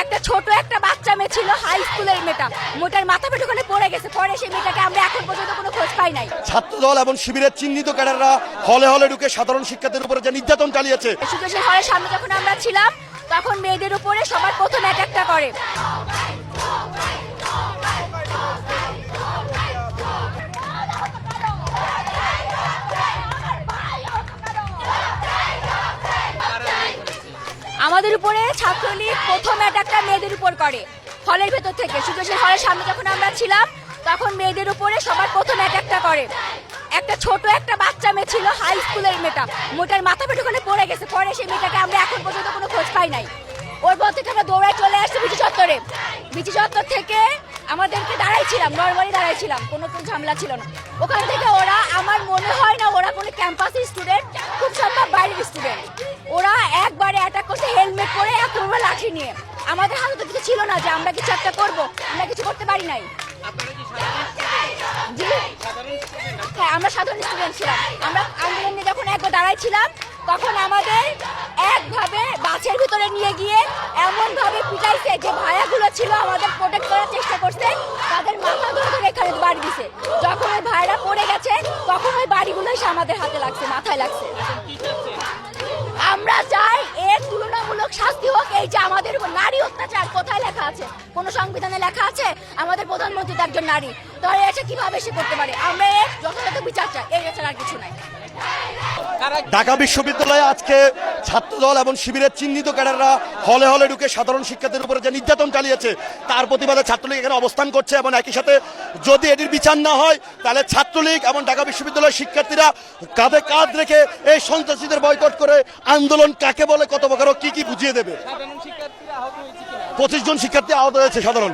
একটা ছোট একটা বাচ্চা মেয়ে ছিল, হাই স্কুলের মেয়েটা, মোটার মাথা পেটে ওখানে পড়ে গেছে। পরে সেই মেয়েটাকে আমরা এখন পর্যন্ত কোনো খোঁজ পাই নাই। ছাত্রদল এবং শিবিরের চিহ্নিত ক্যাডাররা হলে হলে ঢুকে সাধারণ শিক্ষার্থীদের উপরে যে নির্যাতন চালিয়েছে, সুযোগের হলের সামনে যখন আমরা ছিলাম তখন মেয়েদের উপরে সবার প্রথম অ্যাটাকটা করে। আমাদের উপরে ছাত্রলীগ প্রথম অ্যাটাকটা মেয়েদের উপর করে হলের ভেতর থেকে। সুযোগের হলের সামনে যখন আমরা ছিলাম তখন মেয়েদের উপরে সবার প্রথম অ্যাটাকটা করে। একটা ছোট একটা বাচ্চা মেয়ে ছিল, হাই স্কুলের মেয়েটা, মোটার মাথা পেটে ওখানে পড়ে গেছে। পরে সেই মেয়েটাকে আমরা এখন পর্যন্ত কোনো খোঁজ পাই নাই। ওর পর থেকে আমরা দৌড়ায় চলে আসছি বিচি চত্বরে। বিচি চত্বর থেকে আমাদেরকে দাঁড়াইছিলাম, নর্মালি দাঁড়াইছিলাম, কোনো ঝামেলা ছিল না। ওখান থেকে ওরা, আমার মনে হয় না ওরা কোনো ক্যাম্পাসের স্টুডেন্ট, খুব সম্ভব বাইরের স্টুডেন্ট। ওরা একবারে অ্যাটাক করছে হেলমেট পরে, এখন ওরা লাঠি নিয়ে। আমাদের হাতে তো কিছু ছিল না যে আমরা কিছু একটা করবো, আমরা কিছু করতে পারি নাই। জি হ্যাঁ, আমরা সাধারণ স্টুডেন্ট ছিলাম। আমরা আন্দোলন নিয়ে যখন একবার দাঁড়াইছিলাম তখন আমাদের একভাবে বাসের ভিতরে নিয়ে গিয়ে এমন ভাবে পিটাইছে যে ভাইয়াগুলো ছিল আমাদের প্রোটেক্ট করার চেষ্টা করছে, তাদের মাথা ধরে এখানে বাড়ি দিছে। যখন ওই ভাইরা পড়ে গেছে তখন ওই বাড়িগুলো এসে আমাদের হাতে লাগছে, মাথায় লাগছে। আমরা চাই এর তুলনামূলক শাস্তি হোক। এই যে আমাদের উপর নারী অত্যাচার কোথায় লেখা আছে? কোন সংবিধানে লেখা আছে আমাদের প্রধানমন্ত্রী তো একজন নারী? তাহলে এটা কিভাবে সে করতে পারে? আমরা এর যথাযথ বিচার চাই, এর ছাড়া আর কিছু নাই। ঢাকা বিশ্ববিদ্যালয়ে আজকে ছাত্রদল এবং শিবিরের চিহ্নিত ক্যাডাররা হলে হলে ঢুকে সাধারণ শিক্ষার্থীদের উপরে যে নির্যাতন চালিয়েছে তার প্রতিবাদে ছাত্রলীগ এখানে অবস্থান করছে। এবং একই সাথে যদি এটির বিচার না হয় তাহলে ছাত্রলীগ এবং ঢাকা বিশ্ববিদ্যালয়ের শিক্ষার্থীরা কাঁধে কাঁধ রেখে এই সন্ত্রাসীদের বয়কট করে আন্দোলন কাকে বলে, কত প্রকার, কি কি বুঝিয়ে দেবে। 25 জন শিক্ষার্থী আহত হয়েছে সাধারণ।